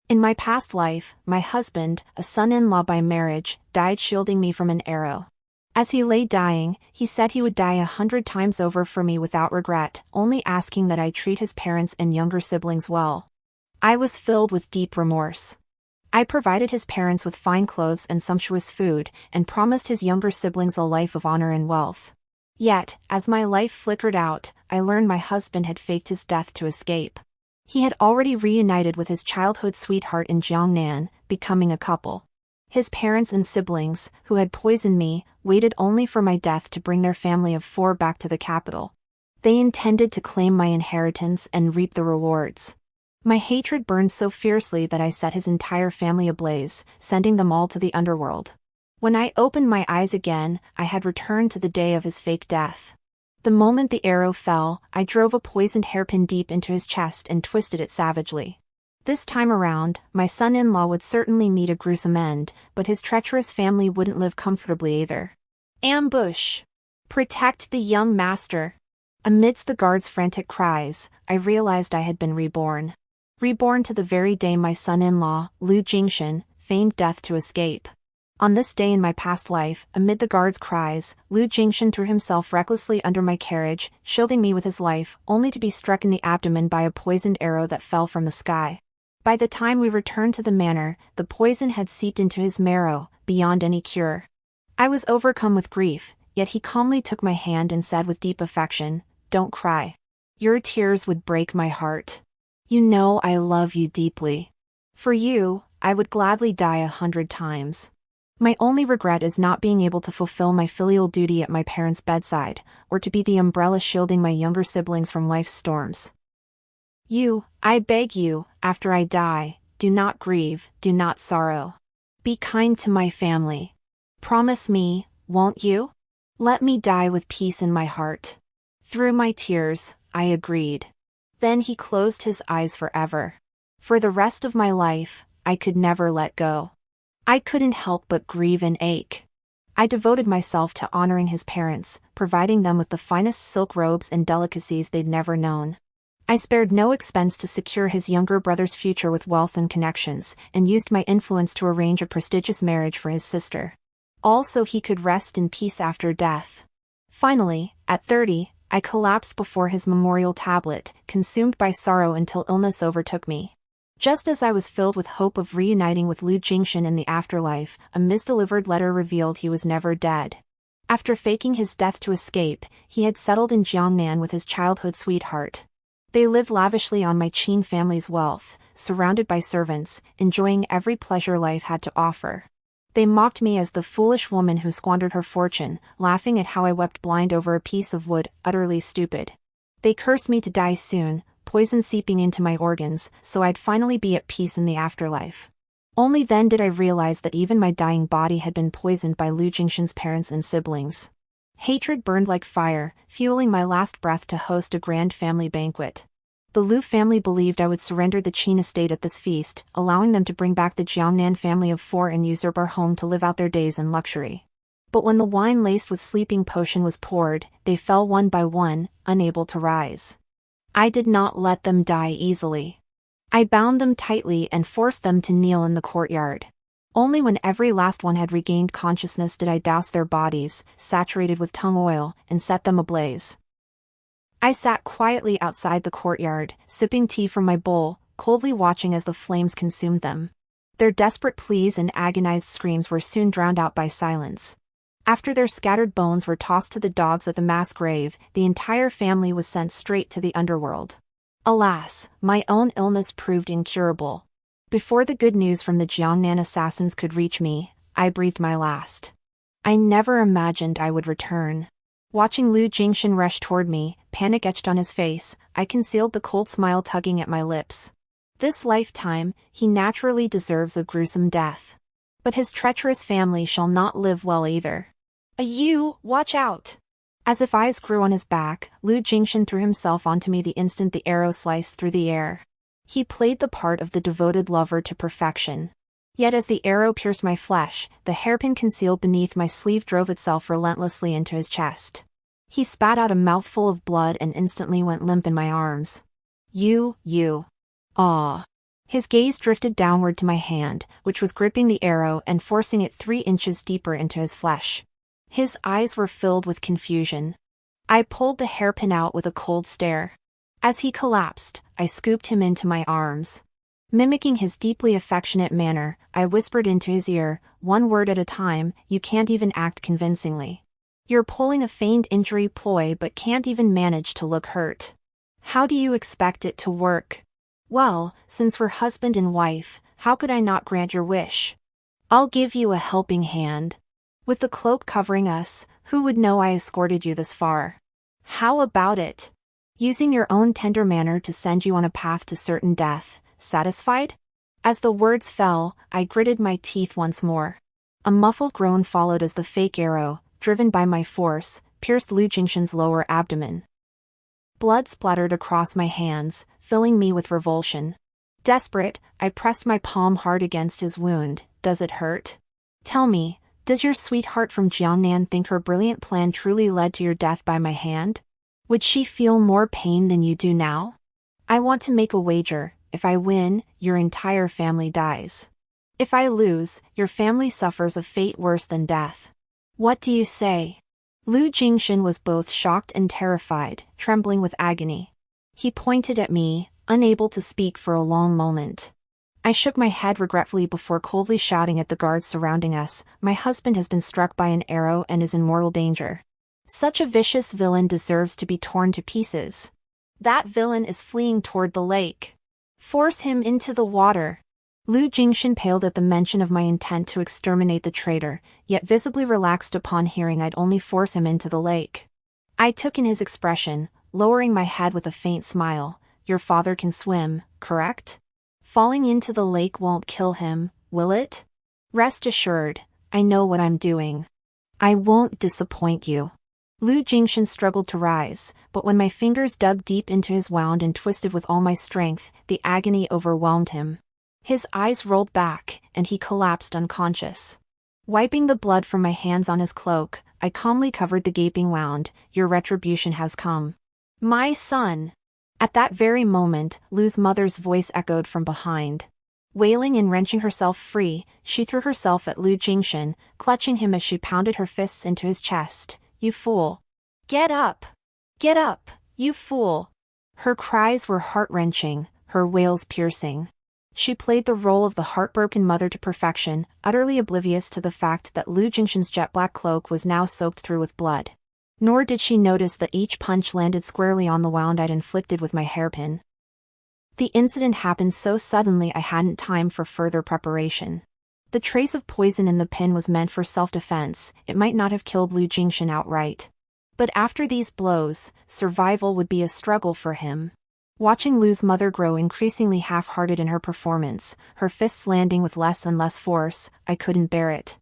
In my past life, my husband, a son-in-law by marriage, died shielding me from an arrow. As he lay dying, he said he would die 100 times over for me without regret, only asking that I treat his parents and younger siblings well. I was filled with deep remorse. I provided his parents with fine clothes and sumptuous food, and promised his younger siblings a life of honor and wealth. Yet, as my life flickered out, I learned my husband had faked his death to escape. He had already reunited with his childhood sweetheart in Jiangnan, becoming a couple. His parents and siblings, who had poisoned me, waited only for my death to bring their family of 4 back to the capital. They intended to claim my inheritance and reap the rewards. My hatred burned so fiercely that I set his entire family ablaze, sending them all to the underworld. When I opened my eyes again, I had returned to the day of his fake death. The moment the arrow fell, I drove a poisoned hairpin deep into his chest and twisted it savagely. This time around, my son-in-law would certainly meet a gruesome end, but his treacherous family wouldn't live comfortably either. Ambush! Protect the young master! Amidst the guards' frantic cries, I realized I had been reborn. Reborn to the very day my son-in-law, Lu Jingshan, feigned death to escape. On this day in my past life, amid the guards' cries, Lu Jingshan threw himself recklessly under my carriage, shielding me with his life, only to be struck in the abdomen by a poisoned arrow that fell from the sky. By the time we returned to the manor, the poison had seeped into his marrow, beyond any cure. I was overcome with grief, yet he calmly took my hand and said with deep affection, "Don't cry. Your tears would break my heart. You know I love you deeply. For you, I would gladly die 100 times. My only regret is not being able to fulfill my filial duty at my parents' bedside, or to be the umbrella shielding my younger siblings from life's storms. I beg you, after I die, do not grieve, do not sorrow. Be kind to my family. Promise me, won't you? Let me die with peace in my heart." Through my tears, I agreed. Then he closed his eyes forever. For the rest of my life, I could never let go. I couldn't help but grieve and ache. I devoted myself to honoring his parents, providing them with the finest silk robes and delicacies they'd never known. I spared no expense to secure his younger brother's future with wealth and connections, and used my influence to arrange a prestigious marriage for his sister. All so he could rest in peace after death. Finally, at 30, I collapsed before his memorial tablet, consumed by sorrow until illness overtook me. Just as I was filled with hope of reuniting with Lu Jingshan in the afterlife, a misdelivered letter revealed he was never dead. After faking his death to escape, he had settled in Jiangnan with his childhood sweetheart. They lived lavishly on my Qin family's wealth, surrounded by servants, enjoying every pleasure life had to offer. They mocked me as the foolish woman who squandered her fortune, laughing at how I wept blind over a piece of wood, utterly stupid. They cursed me to die soon, poison seeping into my organs, so I'd finally be at peace in the afterlife. Only then did I realize that even my dying body had been poisoned by Lu Jingshan's parents and siblings. Hatred burned like fire, fueling my last breath to host a grand family banquet. The Lu family believed I would surrender the Qin estate at this feast, allowing them to bring back the Jiangnan family of 4 and usurp our home to live out their days in luxury. But when the wine laced with sleeping potion was poured, they fell one by one, unable to rise. I did not let them die easily. I bound them tightly and forced them to kneel in the courtyard. Only when every last one had regained consciousness did I douse their bodies, saturated with tung oil, and set them ablaze. I sat quietly outside the courtyard, sipping tea from my bowl, coldly watching as the flames consumed them. Their desperate pleas and agonized screams were soon drowned out by silence. After their scattered bones were tossed to the dogs at the mass grave, the entire family was sent straight to the underworld. Alas, my own illness proved incurable. Before the good news from the Jiangnan assassins could reach me, I breathed my last. I never imagined I would return. Watching Lu Jingshan rush toward me, panic etched on his face, I concealed the cold smile tugging at my lips. This lifetime, he naturally deserves a gruesome death. But his treacherous family shall not live well either. Watch out! As if eyes grew on his back, Lu Jingshan threw himself onto me the instant the arrow sliced through the air. He played the part of the devoted lover to perfection. Yet as the arrow pierced my flesh, the hairpin concealed beneath my sleeve drove itself relentlessly into his chest. He spat out a mouthful of blood and instantly went limp in my arms. Ah. His gaze drifted downward to my hand, which was gripping the arrow and forcing it 3 inches deeper into his flesh. His eyes were filled with confusion. I pulled the hairpin out with a cold stare. As he collapsed, I scooped him into my arms. Mimicking his deeply affectionate manner, I whispered into his ear, one word at a time, "You can't even act convincingly. You're pulling a feigned injury ploy but can't even manage to look hurt. How do you expect it to work? Well, since we're husband and wife, how could I not grant your wish? I'll give you a helping hand. With the cloak covering us, who would know I escorted you this far? How about it? Using your own tender manner to send you on a path to certain death, satisfied?" As the words fell, I gritted my teeth once more. A muffled groan followed as the fake arrow, driven by my force, pierced Lu Jingshan's lower abdomen. Blood splattered across my hands, filling me with revulsion. Desperate, I pressed my palm hard against his wound. "Does it hurt? Tell me, does your sweetheart from Jiangnan think her brilliant plan truly led to your death by my hand? Would she feel more pain than you do now? I want to make a wager. If I win, your entire family dies. If I lose, your family suffers a fate worse than death. What do you say?" Lu Jingshan was both shocked and terrified, trembling with agony. He pointed at me, unable to speak for a long moment. I shook my head regretfully before coldly shouting at the guards surrounding us, "My husband has been struck by an arrow and is in mortal danger. Such a vicious villain deserves to be torn to pieces. That villain is fleeing toward the lake. Force him into the water." Lu Jingshan paled at the mention of my intent to exterminate the traitor, yet visibly relaxed upon hearing I'd only force him into the lake. I took in his expression, lowering my head with a faint smile. "Your father can swim, correct? Falling into the lake won't kill him, will it? Rest assured, I know what I'm doing. I won't disappoint you." Lu Jingshan struggled to rise, but when my fingers dug deep into his wound and twisted with all my strength, the agony overwhelmed him. His eyes rolled back, and he collapsed unconscious. Wiping the blood from my hands on his cloak, I calmly covered the gaping wound. "Your retribution has come. My son." At that very moment, Lu's mother's voice echoed from behind. Wailing and wrenching herself free, she threw herself at Lu Jingshan, clutching him as she pounded her fists into his chest. "You fool! Get up! Get up, you fool!" Her cries were heart-wrenching, her wails piercing. She played the role of the heartbroken mother to perfection, utterly oblivious to the fact that Lu Jingshan's jet-black cloak was now soaked through with blood. Nor did she notice that each punch landed squarely on the wound I'd inflicted with my hairpin. The incident happened so suddenly I hadn't time for further preparation. The trace of poison in the pin was meant for self-defense. It might not have killed Lu Jingshan outright. But after these blows, survival would be a struggle for him. Watching Lu's mother grow increasingly half-hearted in her performance, her fists landing with less and less force, I couldn't bear it.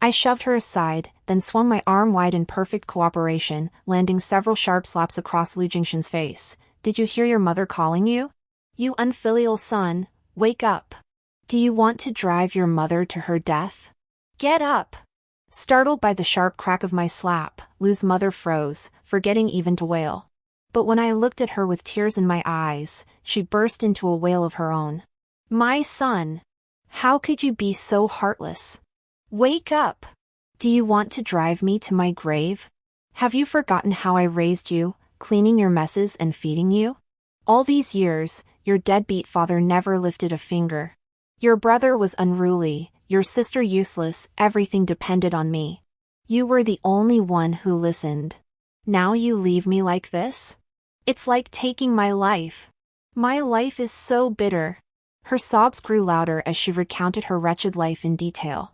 I shoved her aside, then swung my arm wide in perfect cooperation, landing several sharp slaps across Lu Jingshan's face. "Did you hear your mother calling you? You unfilial son, wake up. Do you want to drive your mother to her death? Get up!" Startled by the sharp crack of my slap, Lu's mother froze, forgetting even to wail. But when I looked at her with tears in my eyes, she burst into a wail of her own. "My son! How could you be so heartless? Wake up! Do you want to drive me to my grave? Have you forgotten how I raised you, cleaning your messes and feeding you? All these years, your deadbeat father never lifted a finger. Your brother was unruly, your sister useless, everything depended on me. You were the only one who listened. Now you leave me like this? It's like taking my life. My life is so bitter." Her sobs grew louder as she recounted her wretched life in detail.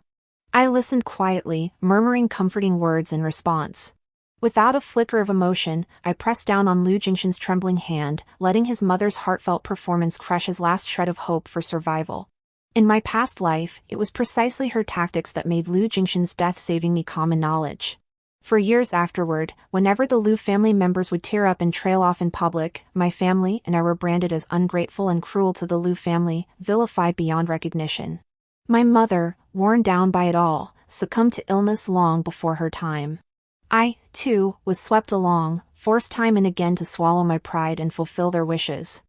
I listened quietly, murmuring comforting words in response. Without a flicker of emotion, I pressed down on Lu Jingshan's trembling hand, letting his mother's heartfelt performance crush his last shred of hope for survival. In my past life, it was precisely her tactics that made Lu Jingshan's death saving me common knowledge. For years afterward, whenever the Lu family members would tear up and trail off in public, my family and I were branded as ungrateful and cruel to the Lu family, vilified beyond recognition. My mother, worn down by it all, succumbed to illness long before her time. I, too, was swept along, forced time and again to swallow my pride and fulfill their wishes.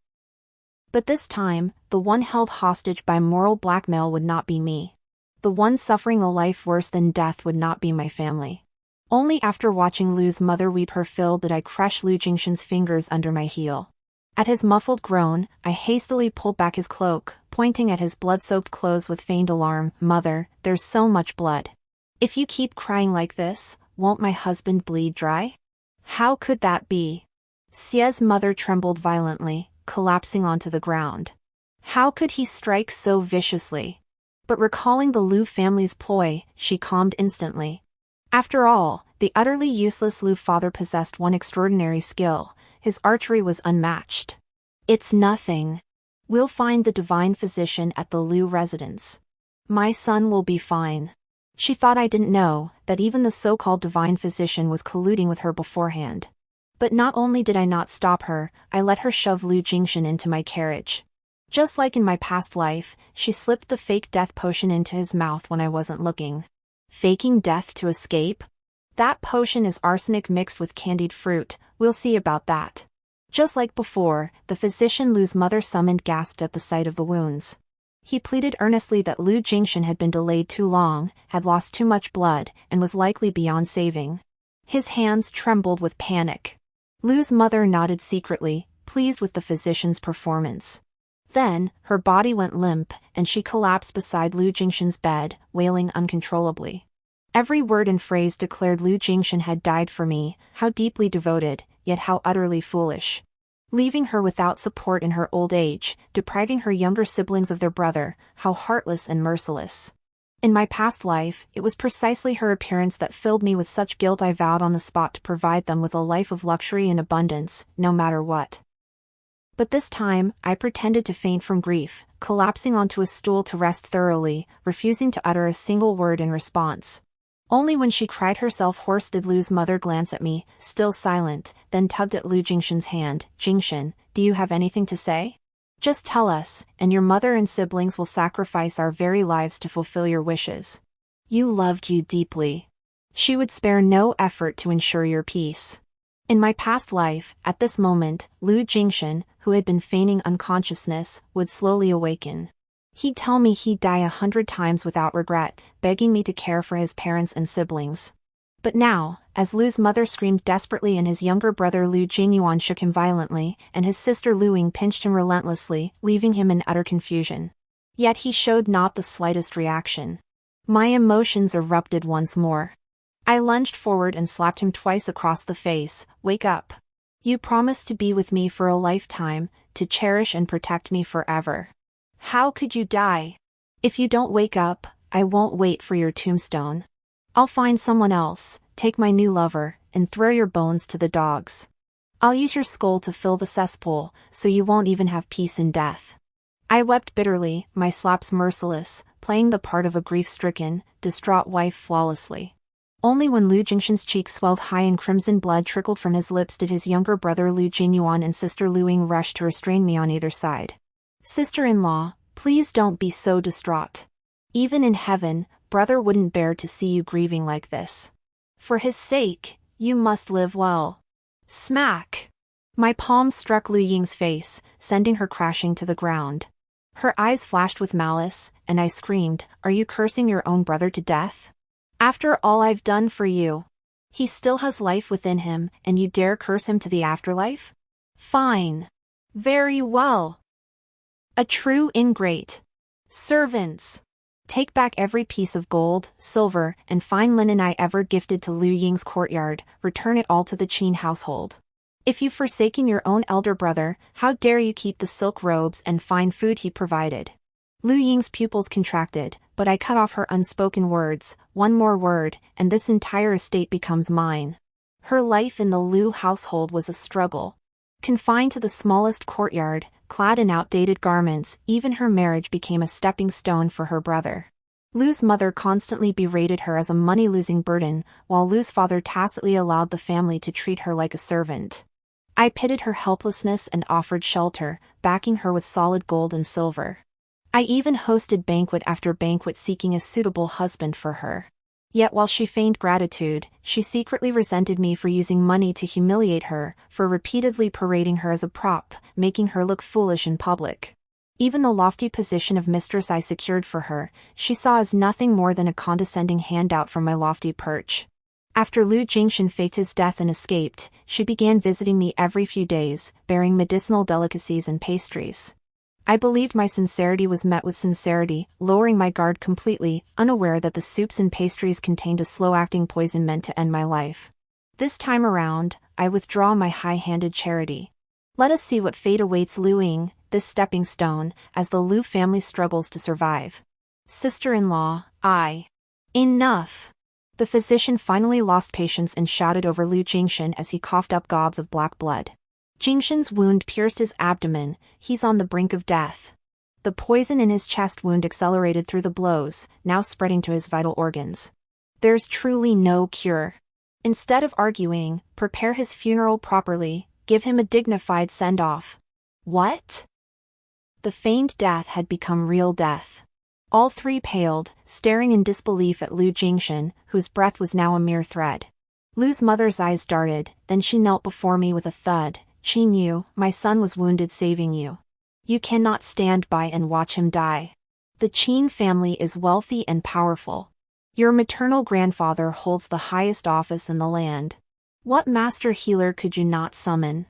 But this time, the one held hostage by moral blackmail would not be me. The one suffering a life worse than death would not be my family. Only after watching Lu's mother weep her fill did I crush Lu Jingshan's fingers under my heel. At his muffled groan, I hastily pulled back his cloak, pointing at his blood-soaked clothes with feigned alarm. "Mother, there's so much blood. If you keep crying like this, won't my husband bleed dry?" "How could that be?" Xie's mother trembled violently, collapsing onto the ground. How could he strike so viciously? But recalling the Lu family's ploy, she calmed instantly. After all, the utterly useless Lu father possessed one extraordinary skill: his archery was unmatched. "It's nothing. We'll find the divine physician at the Lu residence. My son will be fine." She thought I didn't know that even the so-called divine physician was colluding with her beforehand. But not only did I not stop her, I let her shove Lu Jingshan into my carriage. Just like in my past life, she slipped the fake death potion into his mouth when I wasn't looking. Faking death to escape? That potion is arsenic mixed with candied fruit, we'll see about that. Just like before, the physician Lu's mother summoned gasped at the sight of the wounds. He pleaded earnestly that Lu Jingshan had been delayed too long, had lost too much blood, and was likely beyond saving. His hands trembled with panic. Lu's mother nodded secretly, pleased with the physician's performance. Then, her body went limp, and she collapsed beside Lu Jingshan's bed, wailing uncontrollably. Every word and phrase declared Lu Jingshan had died for me, how deeply devoted, yet how utterly foolish. Leaving her without support in her old age, depriving her younger siblings of their brother, how heartless and merciless. In my past life, it was precisely her appearance that filled me with such guilt I vowed on the spot to provide them with a life of luxury and abundance, no matter what. But this time, I pretended to faint from grief, collapsing onto a stool to rest thoroughly, refusing to utter a single word in response. Only when she cried herself hoarse did Lu's mother glance at me, still silent, then tugged at Lu Jingshan's hand. "Jingshan, do you have anything to say? Just tell us, and your mother and siblings will sacrifice our very lives to fulfill your wishes. You loved you deeply. She would spare no effort to ensure your peace." In my past life, at this moment, Lu Jingshan, who had been feigning unconsciousness, would slowly awaken. He'd tell me he'd die 100 times without regret, begging me to care for his parents and siblings. But now, as Lu's mother screamed desperately and his younger brother Lu Jingyuan shook him violently, and his sister Lu Ying pinched him relentlessly, leaving him in utter confusion. Yet he showed not the slightest reaction. My emotions erupted once more. I lunged forward and slapped him twice across the face. "Wake up. You promised to be with me for a lifetime, to cherish and protect me forever. How could you die? If you don't wake up, I won't wait for your tombstone. I'll find someone else, take my new lover, and throw your bones to the dogs. I'll use your skull to fill the cesspool, so you won't even have peace in death." I wept bitterly, my slaps merciless, playing the part of a grief-stricken, distraught wife flawlessly. Only when Lu Jingshan's cheeks swelled high and crimson blood trickled from his lips did his younger brother Lu Jinyuan and sister Lu Ying rush to restrain me on either side. "Sister-in-law, please don't be so distraught. Even in heaven, brother wouldn't bear to see you grieving like this. For his sake, you must live well." Smack! My palm struck Lu Ying's face, sending her crashing to the ground. Her eyes flashed with malice, and I screamed, "Are you cursing your own brother to death? After all I've done for you? He still has life within him, and you dare curse him to the afterlife? Fine. Very well. A true ingrate. Servants! Take back every piece of gold, silver, and fine linen I ever gifted to Lu Ying's courtyard, return it all to the Qin household. If you've forsaken your own elder brother, how dare you keep the silk robes and fine food he provided?" Lu Ying's pupils contracted, but I cut off her unspoken words. "One more word, and this entire estate becomes mine." Her life in the Lu household was a struggle. Confined to the smallest courtyard, clad in outdated garments, even her marriage became a stepping stone for her brother. Lu's mother constantly berated her as a money-losing burden, while Lu's father tacitly allowed the family to treat her like a servant. I pitied her helplessness and offered shelter, backing her with solid gold and silver. I even hosted banquet after banquet seeking a suitable husband for her. Yet while she feigned gratitude, she secretly resented me for using money to humiliate her, for repeatedly parading her as a prop, making her look foolish in public. Even the lofty position of mistress I secured for her, she saw as nothing more than a condescending handout from my lofty perch. After Lu Jingshan faked his death and escaped, she began visiting me every few days, bearing medicinal delicacies and pastries. I believed my sincerity was met with sincerity, lowering my guard completely, unaware that the soups and pastries contained a slow-acting poison meant to end my life. This time around, I withdraw my high-handed charity. Let us see what fate awaits Lu Ying, this stepping stone, as the Lu family struggles to survive. Sister-in-law, Enough! The physician finally lost patience and shouted over Lu Jingshan as he coughed up gobs of black blood. Jingshan's wound pierced his abdomen, he's on the brink of death. The poison in his chest wound accelerated through the blows, now spreading to his vital organs. There's truly no cure. Instead of arguing, prepare his funeral properly, give him a dignified send-off. What? The feigned death had become real death. All three paled, staring in disbelief at Lu Jingshan, whose breath was now a mere thread. Lu's mother's eyes darted, then she knelt before me with a thud. Qin Yu, my son was wounded saving you. You cannot stand by and watch him die. The Qin family is wealthy and powerful. Your maternal grandfather holds the highest office in the land. What master healer could you not summon?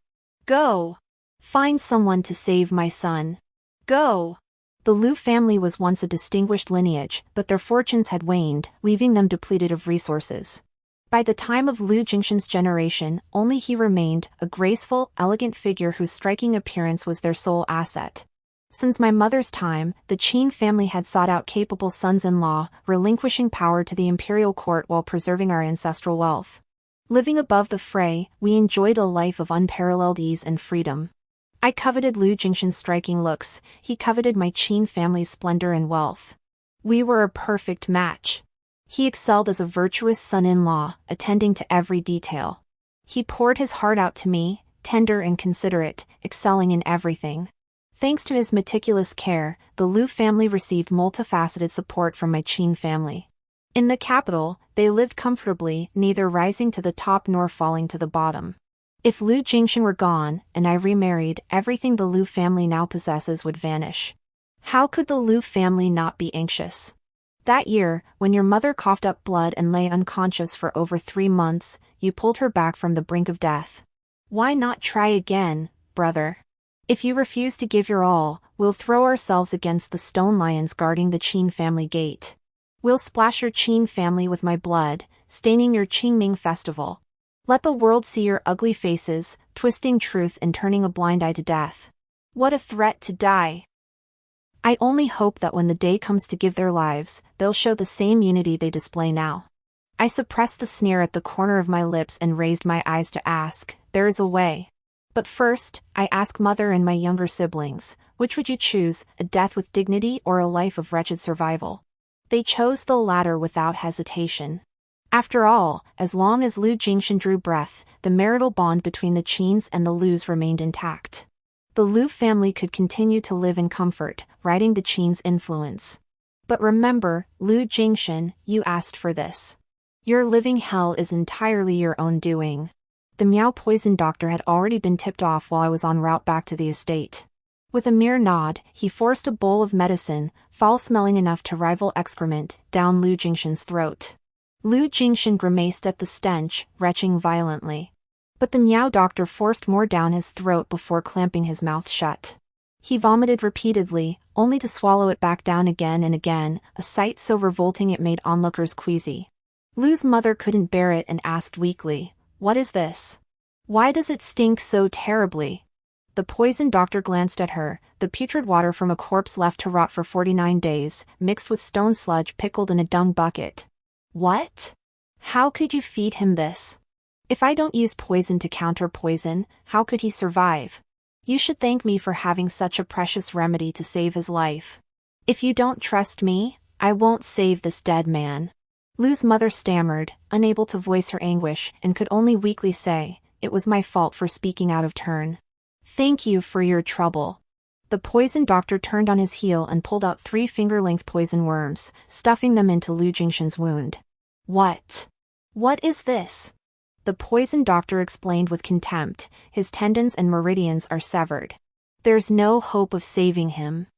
Go! Find someone to save my son. Go! The Lu family was once a distinguished lineage, but their fortunes had waned, leaving them depleted of resources. By the time of Lu Jingshan's generation, only he remained, a graceful, elegant figure whose striking appearance was their sole asset. Since my mother's time, the Qin family had sought out capable sons-in-law, relinquishing power to the imperial court while preserving our ancestral wealth. Living above the fray, we enjoyed a life of unparalleled ease and freedom. I coveted Lu Jingshan's striking looks, he coveted my Qin family's splendor and wealth. We were a perfect match. He excelled as a virtuous son-in-law, attending to every detail. He poured his heart out to me, tender and considerate, excelling in everything. Thanks to his meticulous care, the Lu family received multifaceted support from my Qin family. In the capital, they lived comfortably, neither rising to the top nor falling to the bottom. If Lu Jingshan were gone, and I remarried, everything the Lu family now possesses would vanish. How could the Lu family not be anxious? That year, when your mother coughed up blood and lay unconscious for over 3 months, you pulled her back from the brink of death. Why not try again, brother? If you refuse to give your all, we'll throw ourselves against the stone lions guarding the Qin family gate. We'll splash your Qin family with my blood, staining your Qingming festival. Let the world see your ugly faces, twisting truth and turning a blind eye to death. What a threat to die! I only hope that when the day comes to give their lives, they'll show the same unity they display now. I suppressed the sneer at the corner of my lips and raised my eyes to ask, there is a way. But first, I ask Mother and my younger siblings, which would you choose, a death with dignity or a life of wretched survival? They chose the latter without hesitation. After all, as long as Lu Jingshan drew breath, the marital bond between the Qins and the Lus remained intact. The Lu family could continue to live in comfort, riding the Qin's influence. But remember, Lu Jingshan, you asked for this. Your living hell is entirely your own doing. The Miao poison doctor had already been tipped off while I was en route back to the estate. With a mere nod, he forced a bowl of medicine, foul-smelling enough to rival excrement, down Lu Jingshan's throat. Lu Jingshan grimaced at the stench, retching violently. But the Miao doctor forced more down his throat before clamping his mouth shut. He vomited repeatedly, only to swallow it back down again and again, a sight so revolting it made onlookers queasy. Lu's mother couldn't bear it and asked weakly, "What is this? Why does it stink so terribly?" The poison doctor glanced at her, the putrid water from a corpse left to rot for 49 days, mixed with stone sludge pickled in a dung bucket. What? How could you feed him this? If I don't use poison to counter poison, how could he survive? You should thank me for having such a precious remedy to save his life. If you don't trust me, I won't save this dead man. Lu's mother stammered, unable to voice her anguish, and could only weakly say, "It was my fault for speaking out of turn. Thank you for your trouble." The poison doctor turned on his heel and pulled out 3 finger-length poison worms, stuffing them into Lu Jingshan's wound. What? What is this? The poison doctor explained with contempt. His tendons and meridians are severed. There's no hope of saving him.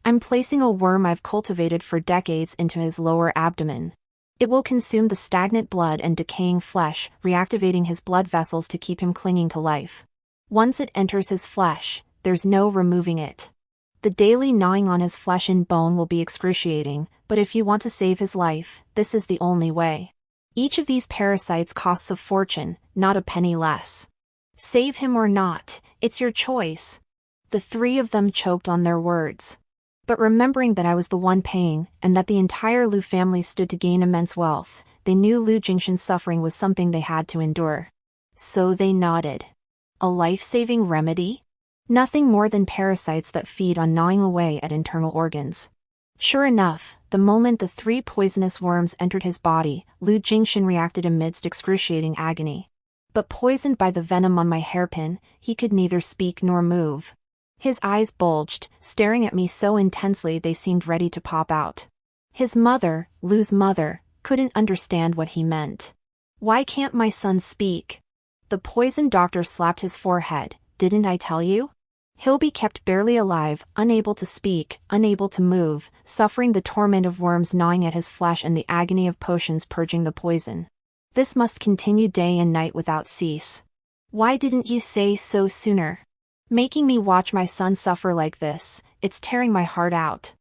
I'm placing a worm I've cultivated for decades into his lower abdomen. It will consume the stagnant blood and decaying flesh, reactivating his blood vessels to keep him clinging to life. Once it enters his flesh, there's no removing it. The daily gnawing on his flesh and bone will be excruciating, but if you want to save his life, this is the only way. Each of these parasites costs a fortune, not a penny less. Save him or not, it's your choice. The three of them choked on their words. But remembering that I was the one paying, and that the entire Lu family stood to gain immense wealth, they knew Lu Jingshan's suffering was something they had to endure. So they nodded. A life-saving remedy? Nothing more than parasites that feed on gnawing away at internal organs. Sure enough, the moment the three poisonous worms entered his body, Lu Jingshan reacted amidst excruciating agony. But poisoned by the venom on my hairpin, he could neither speak nor move. His eyes bulged, staring at me so intensely they seemed ready to pop out. His mother, Lu's mother, couldn't understand what he meant. Why can't my son speak? The poison doctor slapped his forehead. Didn't I tell you? He'll be kept barely alive, unable to speak, unable to move, suffering the torment of worms gnawing at his flesh and the agony of potions purging the poison. This must continue day and night without cease. Why didn't you say so sooner? Making me watch my son suffer like this, it's tearing my heart out.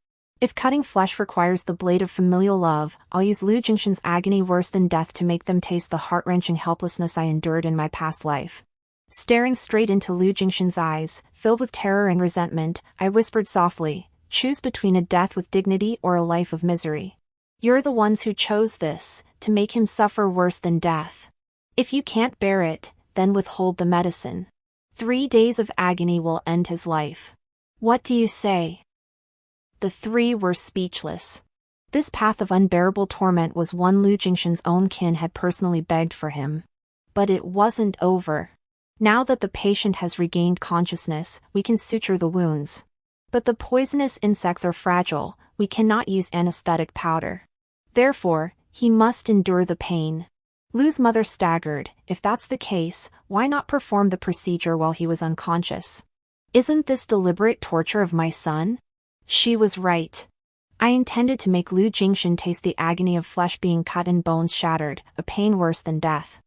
If cutting flesh requires the blade of familial love, I'll use Lu Jingshan's agony worse than death to make them taste the heart-wrenching helplessness I endured in my past life. Staring straight into Lu Jingshan's eyes, filled with terror and resentment, I whispered softly, choose between a death with dignity or a life of misery. You're the ones who chose this, to make him suffer worse than death. If you can't bear it, then withhold the medicine. 3 days of agony will end his life. What do you say? The three were speechless. This path of unbearable torment was one Lu Jingshan's own kin had personally begged for him. But it wasn't over. Now that the patient has regained consciousness, we can suture the wounds. But the poisonous insects are fragile, we cannot use anesthetic powder. Therefore, he must endure the pain. Lu's mother staggered. If that's the case, why not perform the procedure while he was unconscious? Isn't this deliberate torture of my son? She was right. I intended to make Lu Jingshan taste the agony of flesh being cut and bones shattered, a pain worse than death.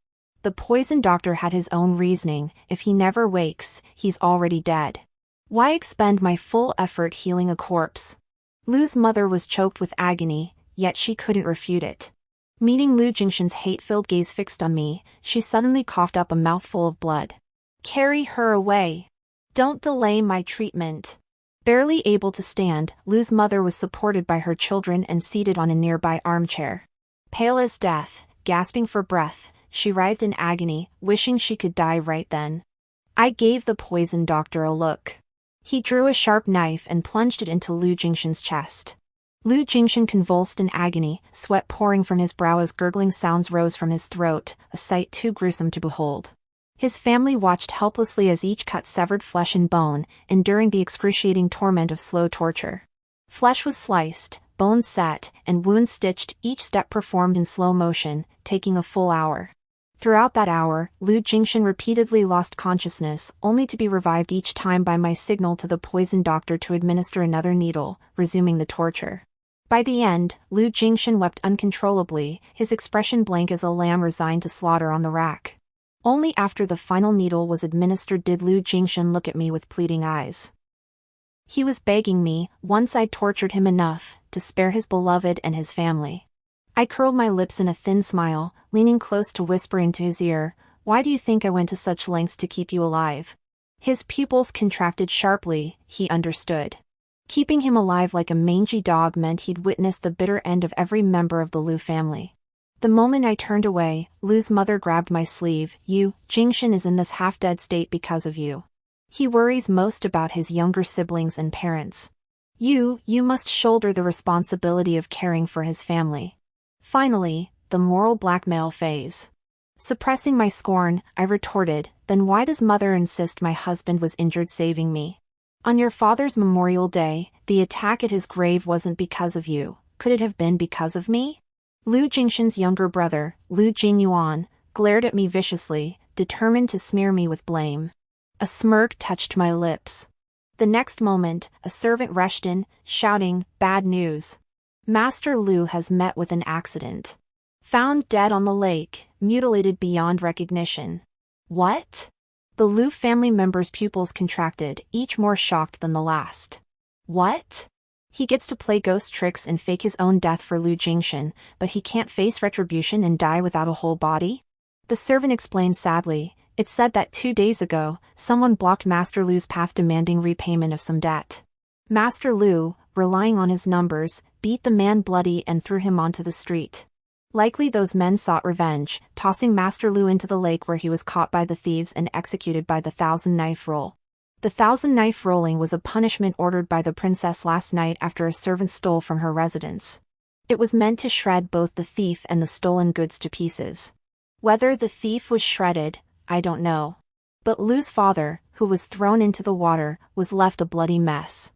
The poison doctor had his own reasoning. If he never wakes, he's already dead. Why expend my full effort healing a corpse? Lu's mother was choked with agony, yet she couldn't refute it. Meeting Lu Jingshan's hate-filled gaze fixed on me, she suddenly coughed up a mouthful of blood. Carry her away. Don't delay my treatment. Barely able to stand, Lu's mother was supported by her children and seated on a nearby armchair. Pale as death, gasping for breath, she writhed in agony, wishing she could die right then. I gave the poison doctor a look. He drew a sharp knife and plunged it into Lu Jingshan's chest. Lu Jingshan convulsed in agony, sweat pouring from his brow as gurgling sounds rose from his throat, a sight too gruesome to behold. His family watched helplessly as each cut severed flesh and bone, enduring the excruciating torment of slow torture. Flesh was sliced, bones set, and wounds stitched, each step performed in slow motion, taking a full hour. Throughout that hour, Lu Jingshan repeatedly lost consciousness, only to be revived each time by my signal to the poison doctor to administer another needle, resuming the torture. By the end, Lu Jingshan wept uncontrollably, his expression blank as a lamb resigned to slaughter on the rack. Only after the final needle was administered did Lu Jingshan look at me with pleading eyes. He was begging me, once I'd tortured him enough, to spare his beloved and his family. I curled my lips in a thin smile, leaning close to whisper into his ear, why do you think I went to such lengths to keep you alive? His pupils contracted sharply, he understood. Keeping him alive like a mangy dog meant he'd witnessed the bitter end of every member of the Lu family. The moment I turned away, Lu's mother grabbed my sleeve. Jingshan is in this half-dead state because of you. He worries most about his younger siblings and parents. You must shoulder the responsibility of caring for his family. Finally, the moral blackmail phase. Suppressing my scorn, I retorted, then why does mother insist my husband was injured saving me? On your father's Memorial Day, the attack at his grave wasn't because of you. Could it have been because of me? Lu Jingshan's younger brother, Lu Jingyuan, glared at me viciously, determined to smear me with blame. A smirk touched my lips. The next moment, a servant rushed in, shouting, "Bad news! Master Lu has met with an accident. Found dead on the lake, mutilated beyond recognition." What? The Lu family members' pupils contracted, each more shocked than the last. What? He gets to play ghost tricks and fake his own death for Lu Jingshan, but he can't face retribution and die without a whole body? The servant explained sadly, "It said that 2 days ago, someone blocked Master Lu's path demanding repayment of some debt. Master Lu, relying on his numbers, beat the man bloody and threw him onto the street. Likely those men sought revenge, tossing Master Lu into the lake where he was caught by the thieves and executed by the 1,000-knife roll. The 1,000-knife rolling was a punishment ordered by the princess last night after a servant stole from her residence. It was meant to shred both the thief and the stolen goods to pieces. Whether the thief was shredded, I don't know. But Lu's father, who was thrown into the water, was left a bloody mess."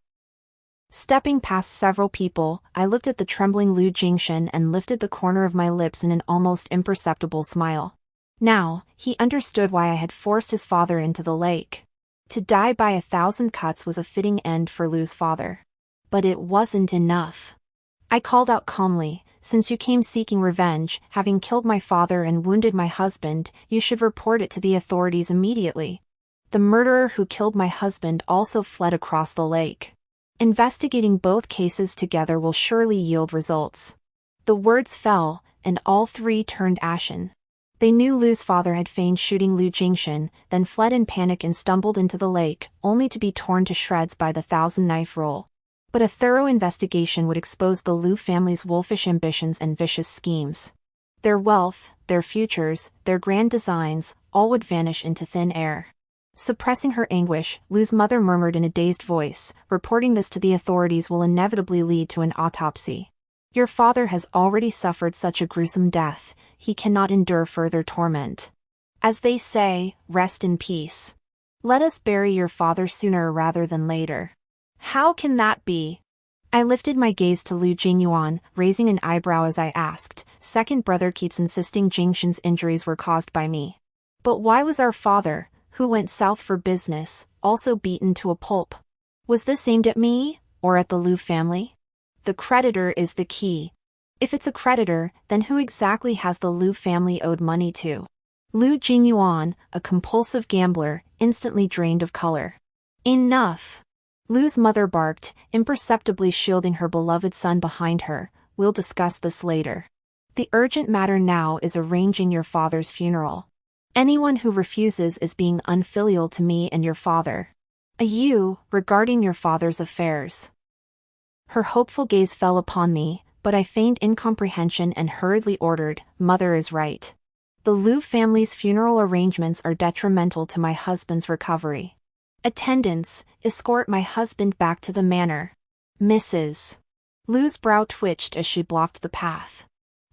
Stepping past several people, I looked at the trembling Lu Jingshan and lifted the corner of my lips in an almost imperceptible smile. Now, he understood why I had forced his father into the lake. To die by 1,000 cuts was a fitting end for Lu's father. But it wasn't enough. I called out calmly, "Since you came seeking revenge, having killed my father and wounded my husband, you should report it to the authorities immediately. The murderer who killed my husband also fled across the lake. Investigating both cases together will surely yield results." The words fell, and all three turned ashen. They knew Lu's father had feigned shooting Lu Jingshan, then fled in panic and stumbled into the lake, only to be torn to shreds by the 1,000-knife roll. But a thorough investigation would expose the Lu family's wolfish ambitions and vicious schemes. Their wealth, their futures, their grand designs, all would vanish into thin air. Suppressing her anguish, Lu's mother murmured in a dazed voice, "Reporting this to the authorities will inevitably lead to an autopsy. Your father has already suffered such a gruesome death, he cannot endure further torment. As they say, rest in peace. Let us bury your father sooner rather than later." "How can that be?" I lifted my gaze to Lu Jingyuan, raising an eyebrow as I asked. "Second brother keeps insisting Jingshan's injuries were caused by me. But why was our father, who went south for business, also beaten to a pulp? Was this aimed at me, or at the Lu family? The creditor is the key. If it's a creditor, then who exactly has the Lu family owed money to?" Lu Jingyuan, a compulsive gambler, instantly drained of color. "Enough!" Lu's mother barked, imperceptibly shielding her beloved son behind her. "We'll discuss this later. The urgent matter now is arranging your father's funeral. Anyone who refuses is being unfilial to me and your father. Regarding your father's affairs." Her hopeful gaze fell upon me, but I feigned incomprehension and hurriedly ordered, "Mother is right. The Lu family's funeral arrangements are detrimental to my husband's recovery. Attendants, escort my husband back to the manor. Mrs." Lu's brow twitched as she blocked the path.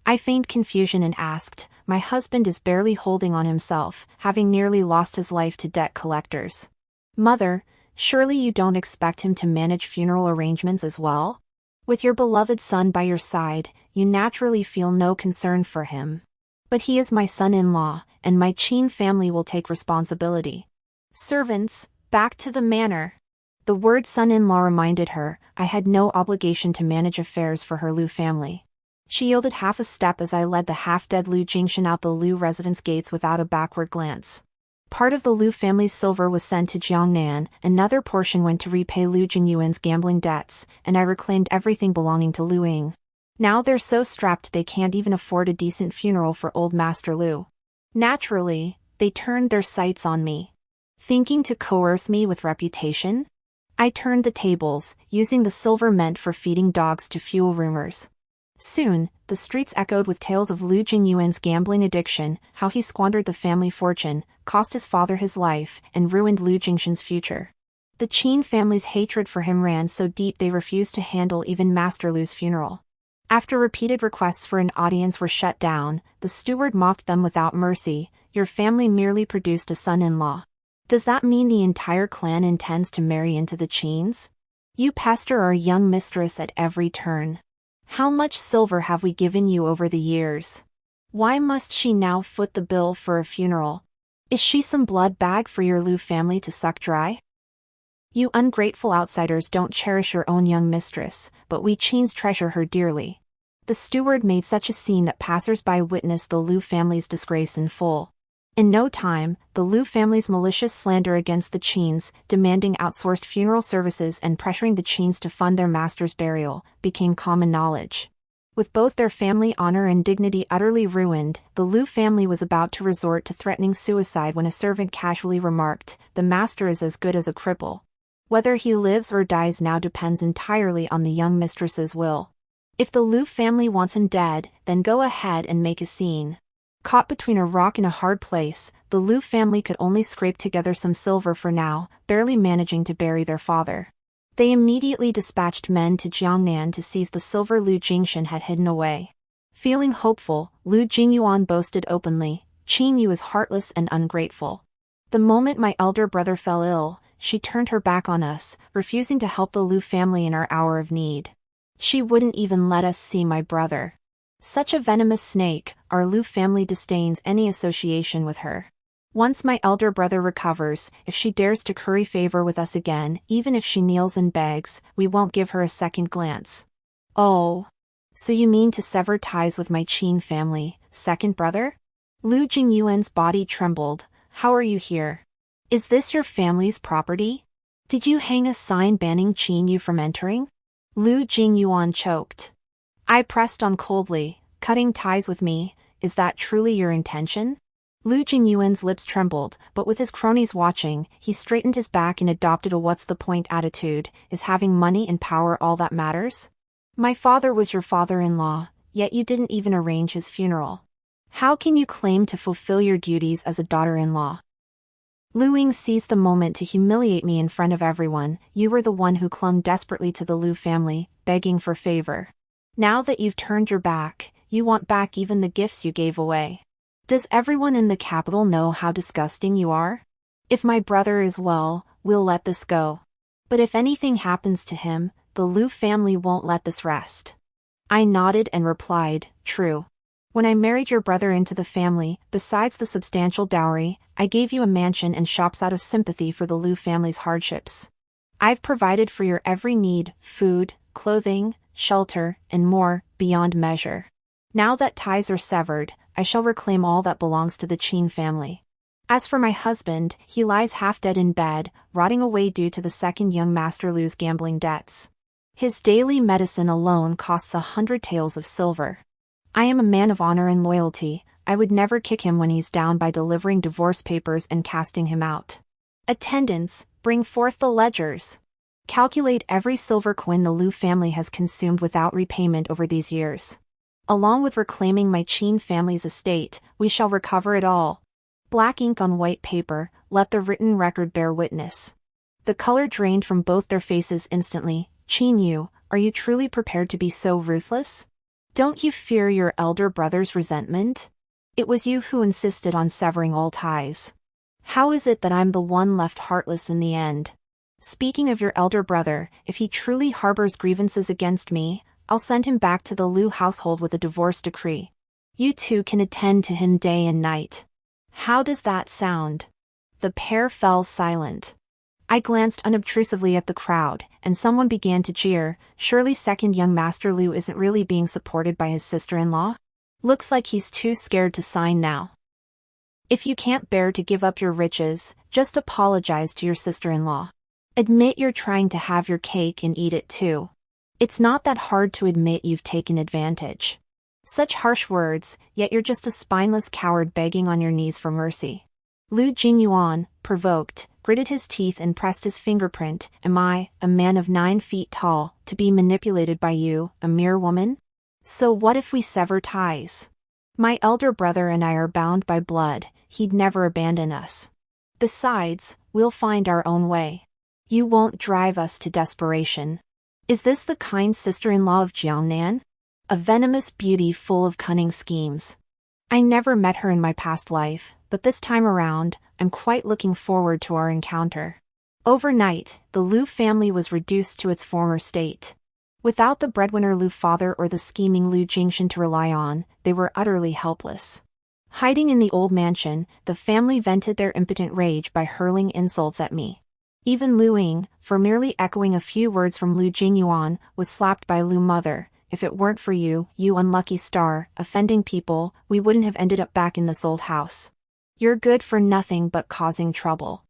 I feigned confusion and asked, "My husband is barely holding on himself, having nearly lost his life to debt collectors. Mother, surely you don't expect him to manage funeral arrangements as well? With your beloved son by your side, you naturally feel no concern for him. But he is my son-in-law, and my Qin family will take responsibility. Servants, back to the manor." The word son-in-law reminded her I had no obligation to manage affairs for her Lu family. She yielded half a step as I led the half-dead Lu Jingshan out the Lu residence gates without a backward glance. Part of the Lu family's silver was sent to Jiangnan, another portion went to repay Lu Jingyuan's gambling debts, and I reclaimed everything belonging to Lu Ying. Now they're so strapped they can't even afford a decent funeral for old Master Lu. Naturally, they turned their sights on me. Thinking to coerce me with reputation? I turned the tables, using the silver meant for feeding dogs to fuel rumors. Soon, the streets echoed with tales of Lu Jingyuan's gambling addiction, how he squandered the family fortune, cost his father his life, and ruined Lu Jingshan's future. The Qin family's hatred for him ran so deep they refused to handle even Master Lu's funeral. After repeated requests for an audience were shut down, the steward mocked them without mercy. "Your family merely produced a son-in-law. Does that mean the entire clan intends to marry into the Qins? You pester our young mistress at every turn. How much silver have we given you over the years? Why must she now foot the bill for a funeral? Is she some blood bag for your Liu family to suck dry? You ungrateful outsiders don't cherish your own young mistress, but we Qins treasure her dearly. The steward made such a scene that passers-by witnessed the Liu family's disgrace in full. In no time, the Liu family's malicious slander against the Qins, demanding outsourced funeral services and pressuring the Qins to fund their master's burial, became common knowledge. With both their family honor and dignity utterly ruined, the Liu family was about to resort to threatening suicide when a servant casually remarked, "The master is as good as a cripple. Whether he lives or dies now depends entirely on the young mistress's will. If the Liu family wants him dead, then go ahead and make a scene." Caught between a rock and a hard place, the Liu family could only scrape together some silver for now, barely managing to bury their father. They immediately dispatched men to Jiangnan to seize the silver Liu Jingshan had hidden away. Feeling hopeful, Liu Jingyuan boasted openly, "Qin Yu is heartless and ungrateful. The moment my elder brother fell ill, she turned her back on us, refusing to help the Liu family in our hour of need. She wouldn't even let us see my brother. Such a venomous snake, our Liu family disdains any association with her. Once my elder brother recovers, if she dares to curry favor with us again, even if she kneels and begs, we won't give her a second glance." "Oh. So you mean to sever ties with my Qin family, second brother?" Liu Jingyuan's body trembled. "How are you here? Is this your family's property? Did you hang a sign banning Qin Yu from entering?" Liu Jingyuan choked. I pressed on coldly, "Cutting ties with me, is that truly your intention?" Liu Jingyuan's lips trembled, but with his cronies watching, he straightened his back and adopted a what's-the-point attitude. "Is having money and power all that matters? My father was your father-in-law, yet you didn't even arrange his funeral. How can you claim to fulfill your duties as a daughter-in-law?" Liu Ying seized the moment to humiliate me in front of everyone. "You were the one who clung desperately to the Liu family, begging for favor. Now that you've turned your back, you want back even the gifts you gave away. Does everyone in the capital know how disgusting you are? If my brother is well, we'll let this go. But if anything happens to him, the Liu family won't let this rest." I nodded and replied, "True. When I married your brother into the family, besides the substantial dowry, I gave you a mansion and shops out of sympathy for the Liu family's hardships. I've provided for your every need, food, clothing, shelter, and more, beyond measure. Now that ties are severed, I shall reclaim all that belongs to the Qin family. As for my husband, he lies half dead in bed, rotting away due to the second young master Liu's gambling debts. His daily medicine alone costs 100 taels of silver. I am a man of honor and loyalty. I would never kick him when he's down by delivering divorce papers and casting him out. Attendants, bring forth the ledgers. Calculate every silver coin the Liu family has consumed without repayment over these years. Along with reclaiming my Qin family's estate, we shall recover it all. Black ink on white paper, let the written record bear witness." The color drained from both their faces instantly. "Qin Yu, are you truly prepared to be so ruthless? Don't you fear your elder brother's resentment? It was you who insisted on severing all ties. How is it that I'm the one left heartless in the end? Speaking of your elder brother, if he truly harbors grievances against me, I'll send him back to the Liu household with a divorce decree. You two can attend to him day and night. How does that sound?" The pair fell silent. I glanced unobtrusively at the crowd, and someone began to jeer. Surely second young master Liu isn't really being supported by his sister-in-law? Looks like he's too scared to sign now. If you can't bear to give up your riches, just apologize to your sister-in-law. Admit you're trying to have your cake and eat it too. It's not that hard to admit you've taken advantage. Such harsh words, yet you're just a spineless coward begging on your knees for mercy. Liu Jingyuan, provoked, gritted his teeth and pressed his fingerprint. Am I, a man of 9 feet tall, to be manipulated by you, a mere woman? So what if we sever ties? My elder brother and I are bound by blood, he'd never abandon us. Besides, we'll find our own way. You won't drive us to desperation. Is this the kind sister-in-law of Jiangnan? A venomous beauty full of cunning schemes. I never met her in my past life, but this time around, I'm quite looking forward to our encounter. Overnight, the Liu family was reduced to its former state. Without the breadwinner Lu father or the scheming Lu Jingshan to rely on, they were utterly helpless. Hiding in the old mansion, the family vented their impotent rage by hurling insults at me. Even Lu Ying, for merely echoing a few words from Lu Jingyuan, was slapped by Lu mother. If it weren't for you, you unlucky star, offending people, we wouldn't have ended up back in this old house. You're good for nothing but causing trouble.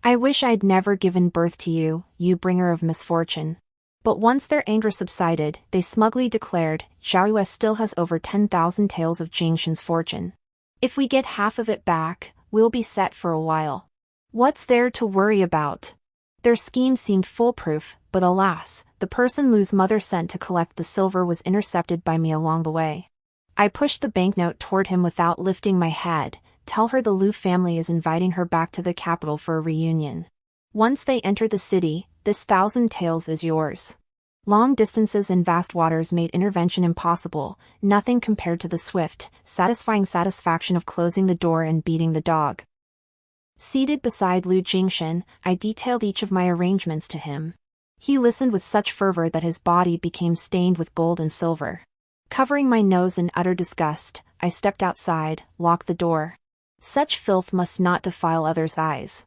I wish I'd never given birth to you, you bringer of misfortune. But once their anger subsided, they smugly declared, Zhaoyue still has over 10,000 taels of Jingshan's fortune. If we get half of it back, we'll be set for a while. What's there to worry about? Their scheme seemed foolproof, but alas, the person Lu's mother sent to collect the silver was intercepted by me along the way. I pushed the banknote toward him without lifting my head. Tell her the Lu family is inviting her back to the capital for a reunion. Once they enter the city, this 1,000 taels is yours. Long distances and vast waters made intervention impossible, nothing compared to the swift, satisfying satisfaction of closing the door and beating the dog. Seated beside Lu Jingshan, I detailed each of my arrangements to him. He listened with such fervor that his body became stained with gold and silver. Covering my nose in utter disgust, I stepped outside, locked the door. Such filth must not defile others' eyes.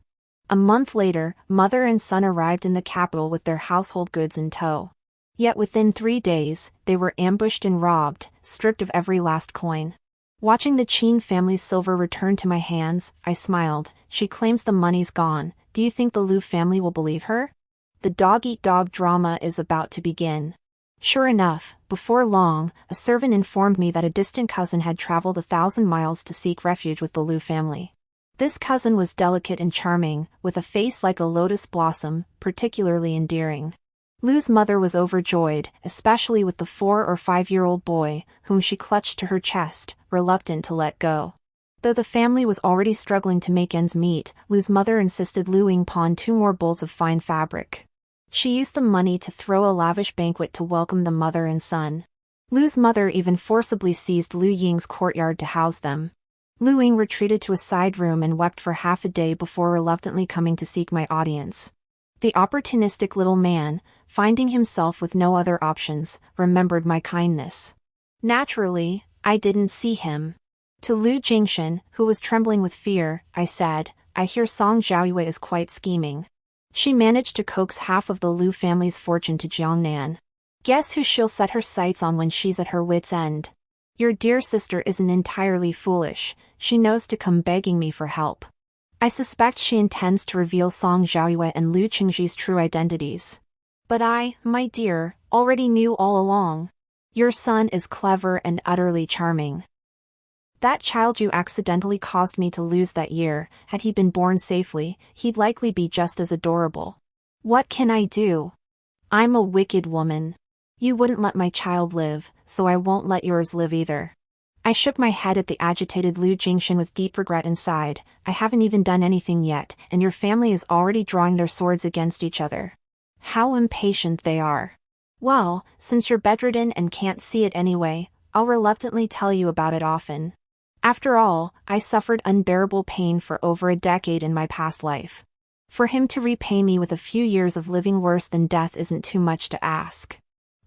A month later, mother and son arrived in the capital with their household goods in tow. Yet within 3 days, they were ambushed and robbed, stripped of every last coin. Watching the Qin family's silver return to my hands, I smiled. She claims the money's gone. Do you think the Lu family will believe her? The dog-eat-dog drama is about to begin. Sure enough, before long, a servant informed me that a distant cousin had traveled 1,000 miles to seek refuge with the Lu family. This cousin was delicate and charming, with a face like a lotus blossom, particularly endearing. Lu's mother was overjoyed, especially with the 4 or 5-year-old boy, whom she clutched to her chest, reluctant to let go. Though the family was already struggling to make ends meet, Lu's mother insisted Lu Ying pawn 2 more bolts of fine fabric. She used the money to throw a lavish banquet to welcome the mother and son. Lu's mother even forcibly seized Lu Ying's courtyard to house them. Lu Ying retreated to a side room and wept for half a day before reluctantly coming to seek my audience. The opportunistic little man, finding himself with no other options, remembered my kindness. Naturally, I didn't see him. To Lu Jingshan, who was trembling with fear, I said, I hear Song Zhaoyue is quite scheming. She managed to coax half of the Lu family's fortune to Jiangnan. Guess who she'll set her sights on when she's at her wit's end? Your dear sister isn't entirely foolish, she knows to come begging me for help. I suspect she intends to reveal Song Zhaoyue and Lu Qingji's true identities. But I, my dear, already knew all along. Your son is clever and utterly charming. That child you accidentally caused me to lose that year, had he been born safely, he'd likely be just as adorable. What can I do? I'm a wicked woman. You wouldn't let my child live, so I won't let yours live either. I shook my head at the agitated Lu Jingshan with deep regret and sighed. I haven't even done anything yet, and your family is already drawing their swords against each other. How impatient they are. Well, since you're bedridden and can't see it anyway, I'll reluctantly tell you about it often. After all, I suffered unbearable pain for over a decade in my past life. For him to repay me with a few years of living worse than death isn't too much to ask.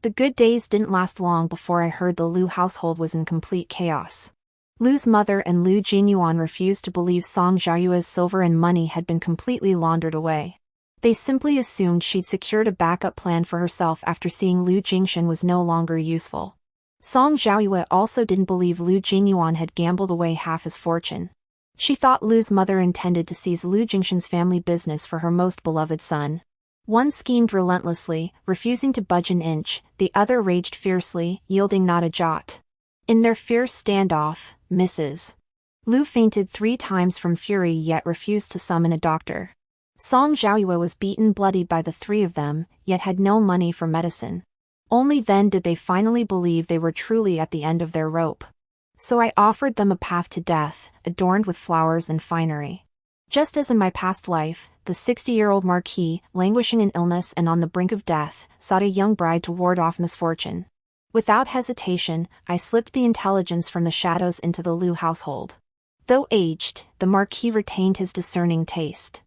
The good days didn't last long before I heard the Lu household was in complete chaos. Lu's mother and Lu Jinyuan refused to believe Song Zhaoyue's silver and money had been completely laundered away. They simply assumed she'd secured a backup plan for herself after seeing Lu Jingshan was no longer useful. Song Zhaoyue also didn't believe Lu Jinyuan had gambled away half his fortune. She thought Lu's mother intended to seize Lu Jingshan's family business for her most beloved son. One schemed relentlessly, refusing to budge an inch, the other raged fiercely, yielding not a jot. In their fierce standoff, Mrs. Lu fainted 3 times from fury yet refused to summon a doctor. Song Zhaoyue was beaten bloody by the 3 of them, yet had no money for medicine. Only then did they finally believe they were truly at the end of their rope. So I offered them a path to death, adorned with flowers and finery. Just as in my past life, the 60-year-old Marquis, languishing in illness and on the brink of death, sought a young bride to ward off misfortune. Without hesitation, I slipped the intelligence from the shadows into the Lu household. Though aged, the Marquis retained his discerning taste.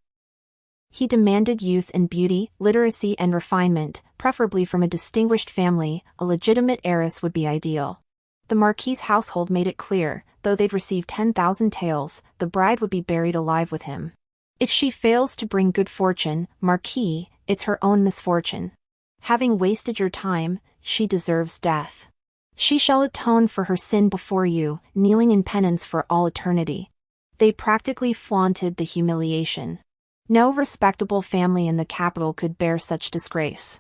He demanded youth and beauty, literacy and refinement, preferably from a distinguished family. A legitimate heiress would be ideal. The Marquis's household made it clear, though they'd receive 10,000 taels, the bride would be buried alive with him. If she fails to bring good fortune, Marquis, it's her own misfortune. Having wasted your time, she deserves death. She shall atone for her sin before you, kneeling in penance for all eternity. They practically flaunted the humiliation. No respectable family in the capital could bear such disgrace.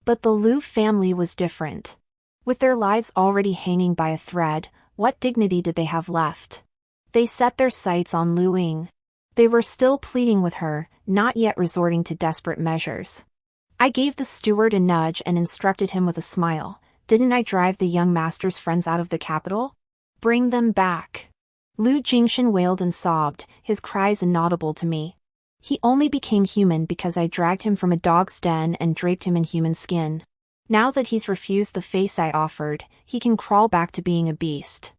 But the Liu family was different. With their lives already hanging by a thread, what dignity did they have left? They set their sights on Liu Ying. They were still pleading with her, not yet resorting to desperate measures. I gave the steward a nudge and instructed him with a smile. Didn't I drive the young master's friends out of the capital? Bring them back. Liu Jingshan wailed and sobbed, his cries inaudible to me. He only became human because I dragged him from a dog's den and draped him in human skin. Now that he's refused the face I offered, he can crawl back to being a beast.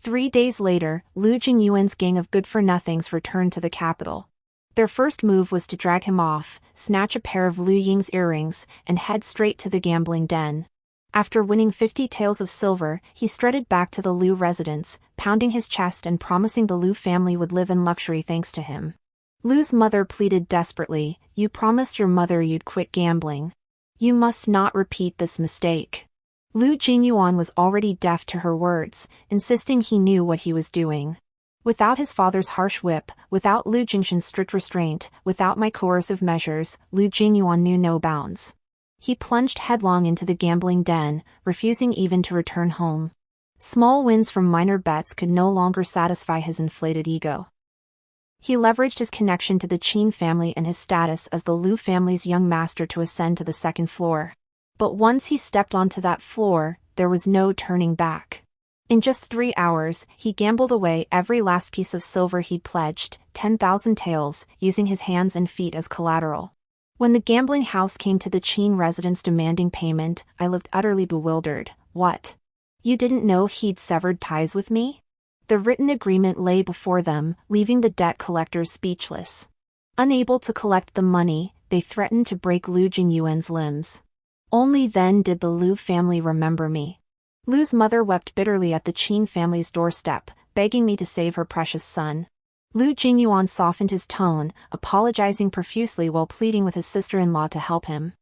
3 days later, Liu Jingyuan's gang of good-for-nothings returned to the capital. Their first move was to drag him off, snatch a pair of Liu Ying's earrings, and head straight to the gambling den. After winning 50 taels of silver, he strutted back to the Liu residence, pounding his chest and promising the Liu family would live in luxury thanks to him. Liu's mother pleaded desperately, "You promised your mother you'd quit gambling. You must not repeat this mistake." Liu Jingyuan was already deaf to her words, insisting he knew what he was doing. Without his father's harsh whip, without Liu Jingshan's strict restraint, without my coercive measures, Liu Jingyuan knew no bounds. He plunged headlong into the gambling den, refusing even to return home. Small wins from minor bets could no longer satisfy his inflated ego. He leveraged his connection to the Qin family and his status as the Liu family's young master to ascend to the second floor. But once he stepped onto that floor, there was no turning back. In just 3 hours, he gambled away every last piece of silver he'd pledged, 10,000 taels, using his hands and feet as collateral. When the gambling house came to the Qin residence demanding payment, I looked utterly bewildered. What? You didn't know he'd severed ties with me? The written agreement lay before them, leaving the debt collectors speechless. Unable to collect the money, they threatened to break Liu Jingyuan's limbs. Only then did the Liu family remember me. Liu's mother wept bitterly at the Qin family's doorstep, begging me to save her precious son. Liu Jingyuan softened his tone, apologizing profusely while pleading with his sister-in-law to help him.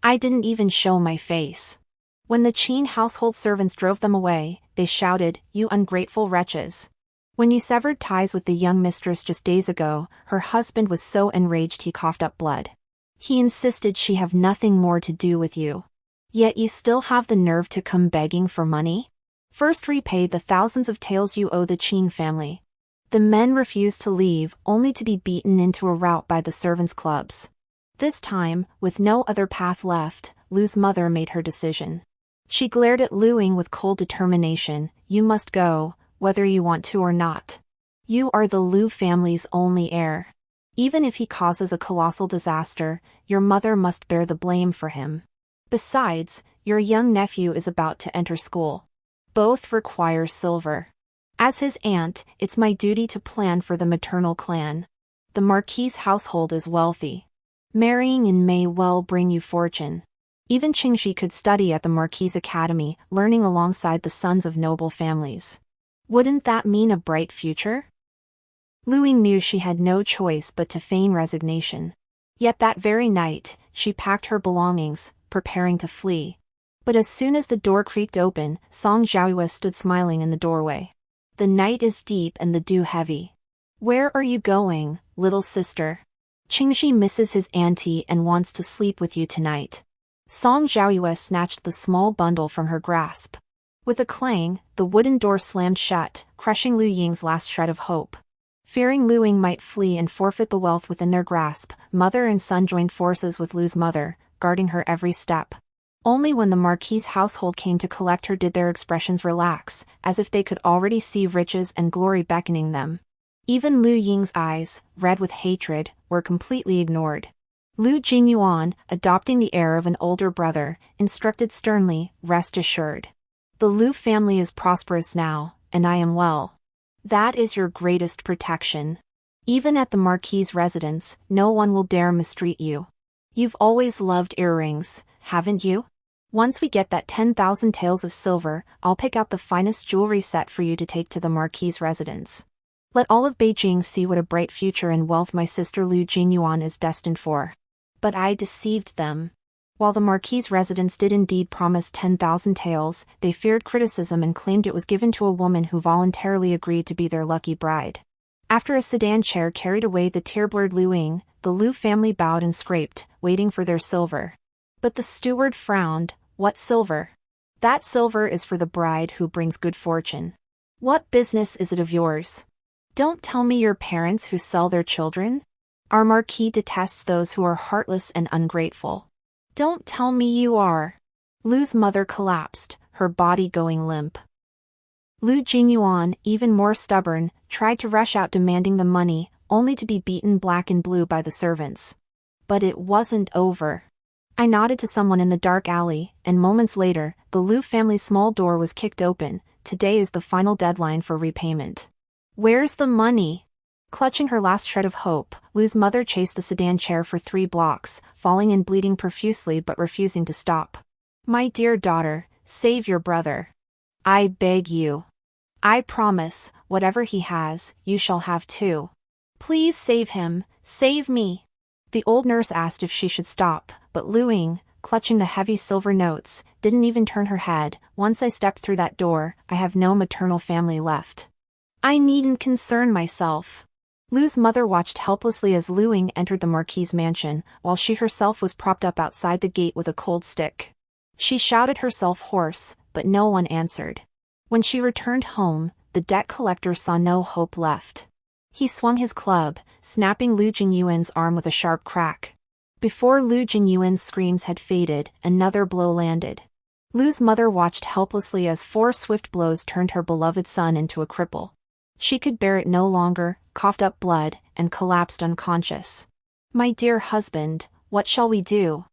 I didn't even show my face. When the Qin household servants drove them away, they shouted, "You ungrateful wretches. When you severed ties with the young mistress just days ago," her husband was so enraged he coughed up blood. "He insisted she have nothing more to do with you. Yet you still have the nerve to come begging for money? First repay the thousands of taels you owe the Qin family." The men refused to leave, only to be beaten into a rout by the servants' clubs. This time, with no other path left, Liu's mother made her decision. She glared at Liu Ying with cold determination. "You must go, whether you want to or not. You are the Liu family's only heir. Even if he causes a colossal disaster, your mother must bear the blame for him. Besides, your young nephew is about to enter school. Both require silver. As his aunt, it's my duty to plan for the maternal clan. The Marquis's household is wealthy. Marrying in may well bring you fortune. Even Qingxi could study at the Marquis's academy, learning alongside the sons of noble families. Wouldn't that mean a bright future?" Liu Ying knew she had no choice but to feign resignation. Yet that very night, she packed her belongings, preparing to flee. But as soon as the door creaked open, Song Zhaoyue stood smiling in the doorway. "The night is deep and the dew heavy. Where are you going, little sister? Qingxi misses his auntie and wants to sleep with you tonight." Song Zhaoyue snatched the small bundle from her grasp. With a clang, the wooden door slammed shut, crushing Liu Ying's last shred of hope. Fearing Liu Ying might flee and forfeit the wealth within their grasp, mother and son joined forces with Liu's mother, guarding her every step. Only when the Marquis's household came to collect her did their expressions relax, as if they could already see riches and glory beckoning them. Even Liu Ying's eyes, red with hatred, were completely ignored. Liu Jingyuan, adopting the air of an older brother, instructed sternly, "Rest assured. The Liu family is prosperous now, and I am well. That is your greatest protection. Even at the Marquis's residence, no one will dare mistreat you. You've always loved earrings, haven't you? Once we get that 10,000 taels of silver, I'll pick out the finest jewelry set for you to take to the Marquis's residence. Let all of Beijing see what a bright future and wealth my sister Lu Jingyuan is destined for. But I deceived them. While the Marquis's residence did indeed promise 10,000 taels, they feared criticism and claimed it was given to a woman who voluntarily agreed to be their lucky bride. After a sedan chair carried away the tear-blurred Lu Ying, the Lu family bowed and scraped, waiting for their silver. But the steward frowned. What silver? That silver is for the bride who brings good fortune. What business is it of yours? Don't tell me you're parents who sell their children? Our Marquis detests those who are heartless and ungrateful. Don't tell me you are. Lu's mother collapsed, her body going limp. Lu Jingyuan, even more stubborn, tried to rush out demanding the money, only to be beaten black and blue by the servants. But it wasn't over. I nodded to someone in the dark alley, and moments later, the Lu family's small door was kicked open. Today is the final deadline for repayment. Where's the money? Clutching her last shred of hope, Lu's mother chased the sedan chair for 3 blocks, falling and bleeding profusely but refusing to stop. My dear daughter, save your brother. I beg you. I promise, whatever he has, you shall have too. Please save him, save me. The old nurse asked if she should stop, but Lu Ying, clutching the heavy silver notes, didn't even turn her head. Once I stepped through that door, I have no maternal family left. I needn't concern myself. Lu's mother watched helplessly as Lu Ying entered the Marquis's mansion, while she herself was propped up outside the gate with a cold stick. She shouted herself hoarse, but no one answered. When she returned home, the debt collector saw no hope left. He swung his club, snapping Lu Jingyuan's arm with a sharp crack. Before Lu Jingyuan's screams had faded, another blow landed. Lu's mother watched helplessly as 4 swift blows turned her beloved son into a cripple. She could bear it no longer, coughed up blood, and collapsed unconscious. My dear husband, what shall we do?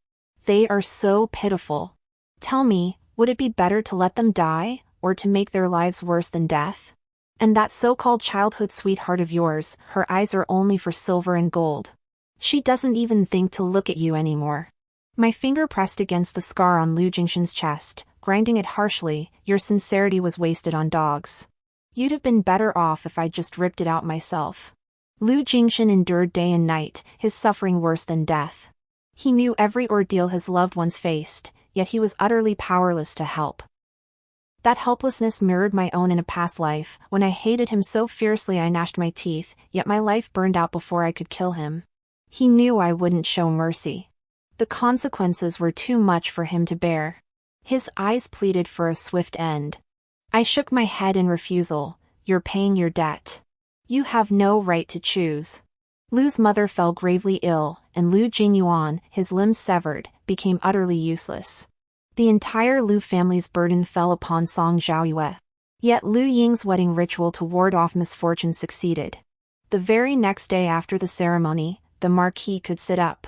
They are so pitiful. Tell me, would it be better to let them die, or to make their lives worse than death? And that so-called childhood sweetheart of yours, her eyes are only for silver and gold. She doesn't even think to look at you anymore. My finger pressed against the scar on Lu Jingshan's chest, grinding it harshly. Your sincerity was wasted on dogs. You'd have been better off if I'd just ripped it out myself. Lu Jingshan endured day and night, his suffering worse than death. He knew every ordeal his loved ones faced, yet he was utterly powerless to help. That helplessness mirrored my own in a past life. When I hated him so fiercely I gnashed my teeth, yet my life burned out before I could kill him. He knew I wouldn't show mercy. The consequences were too much for him to bear. His eyes pleaded for a swift end. I shook my head in refusal. You're paying your debt. You have no right to choose. Lu's mother fell gravely ill, and Lu Jingyuan, his limbs severed, became utterly useless. The entire Lu family's burden fell upon Song Zhaoyue. Yet Lu Ying's wedding ritual to ward off misfortune succeeded. The very next day after the ceremony, the Marquis could sit up.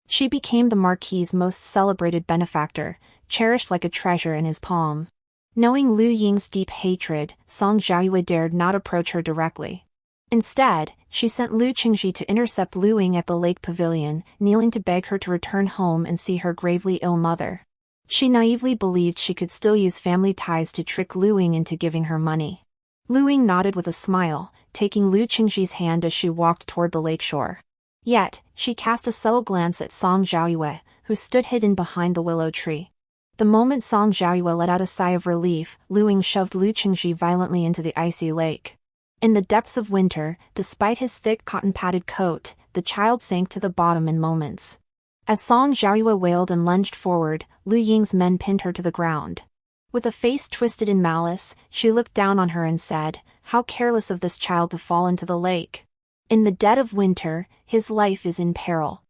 She became the Marquis's most celebrated benefactor, cherished like a treasure in his palm. Knowing Lu Ying's deep hatred, Song Zhaoyue dared not approach her directly. Instead, she sent Lu Qingji to intercept Lu Ying at the lake pavilion, kneeling to beg her to return home and see her gravely ill mother. She naively believed she could still use family ties to trick Lu Ying into giving her money. Lu Ying nodded with a smile, taking Lu Qingji's hand as she walked toward the lakeshore. Yet, she cast a subtle glance at Song Zhaoyue, who stood hidden behind the willow tree. The moment Song Zhaoyue let out a sigh of relief, Lu Ying shoved Lu Qingji violently into the icy lake. In the depths of winter, despite his thick cotton-padded coat, the child sank to the bottom in moments. As Song Zhaoyue wailed and lunged forward, Lu Ying's men pinned her to the ground. With a face twisted in malice, she looked down on her and said, "How careless of this child to fall into the lake. In the dead of winter, his life is in peril.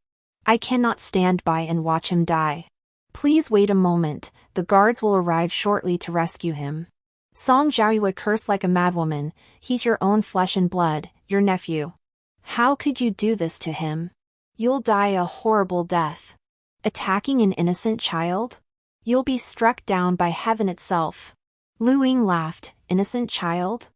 I cannot stand by and watch him die. Please wait a moment, the guards will arrive shortly to rescue him." Song Zhaoyue cursed like a madwoman. "He's your own flesh and blood, your nephew. How could you do this to him? You'll die a horrible death. Attacking an innocent child? You'll be struck down by heaven itself." Lu Ying laughed. "Innocent child?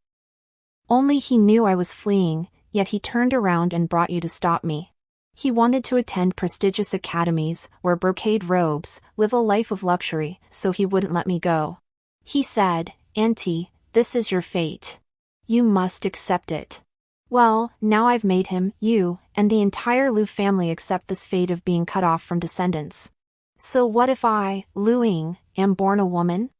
Only he knew I was fleeing, yet he turned around and brought you to stop me. He wanted to attend prestigious academies, wear brocade robes, live a life of luxury, so he wouldn't let me go. He said, "Auntie, this is your fate. You must accept it." Well, now I've made him, you, and the entire Lu family accept this fate of being cut off from descendants. So what if I, Lu Ying, am born a woman?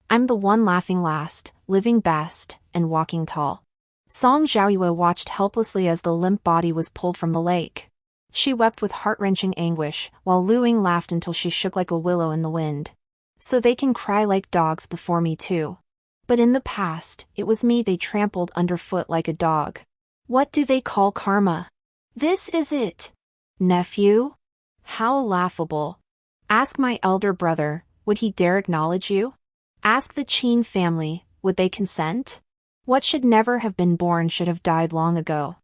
I'm the one laughing last, living best, and walking tall. Song Zhaoyue watched helplessly as the limp body was pulled from the lake. She wept with heart-wrenching anguish, while Lu Ying laughed until she shook like a willow in the wind. So they can cry like dogs before me too. But in the past, it was me they trampled underfoot like a dog. What do they call karma? This is it. Nephew? How laughable. Ask my elder brother, would he dare acknowledge you? Ask the Qin family, would they consent? What should never have been born should have died long ago.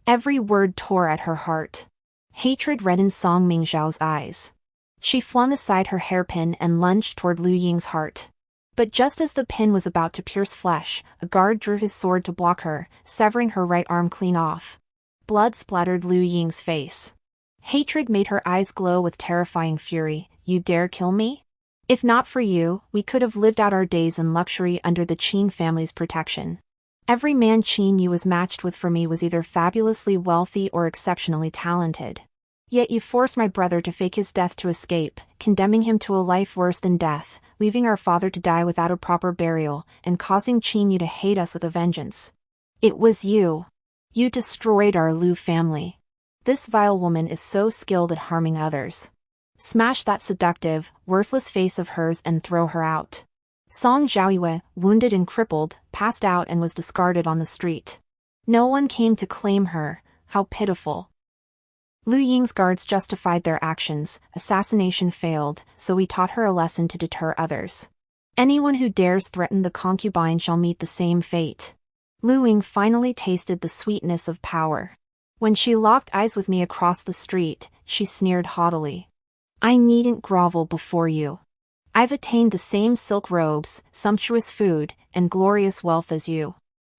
Every word tore at her heart. Hatred reddened Song Mingzhao's eyes. She flung aside her hairpin and lunged toward Lu Ying's heart. But just as the pin was about to pierce flesh, a guard drew his sword to block her, severing her right arm clean off. Blood splattered Lu Ying's face. Hatred made her eyes glow with terrifying fury. You dare kill me? If not for you, we could have lived out our days in luxury under the Qin family's protection. Every man Qin Yu was matched with for me was either fabulously wealthy or exceptionally talented. Yet you forced my brother to fake his death to escape, condemning him to a life worse than death, leaving our father to die without a proper burial, and causing Qin Yu to hate us with a vengeance. It was you. You destroyed our Lu family. This vile woman is so skilled at harming others. Smash that seductive, worthless face of hers and throw her out. Song Zhaoyue, wounded and crippled, passed out and was discarded on the street. No one came to claim her. How pitiful. Lu Ying's guards justified their actions, assassination failed, so we taught her a lesson to deter others. Anyone who dares threaten the concubine shall meet the same fate. Lu Ying finally tasted the sweetness of power. When she locked eyes with me across the street, she sneered haughtily. I needn't grovel before you. I've attained the same silk robes, sumptuous food, and glorious wealth as you.